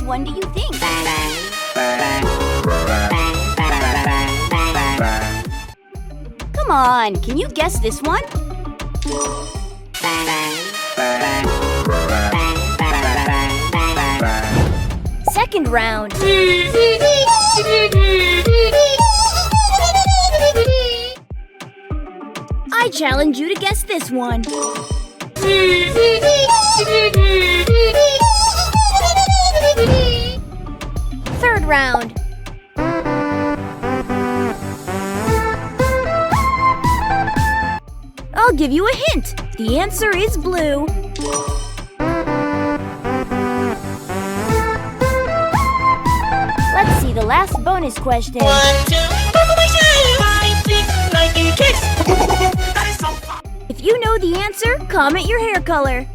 one do you think? Come on, can you guess this one? Second round. I challenge you to guess this one. Third round. I'll give you a hint. The answer is blue. Let's see the last bonus question. 1, 2, 5, 6, like you kiss. That is so fun. If you know the answer, comment your hair color.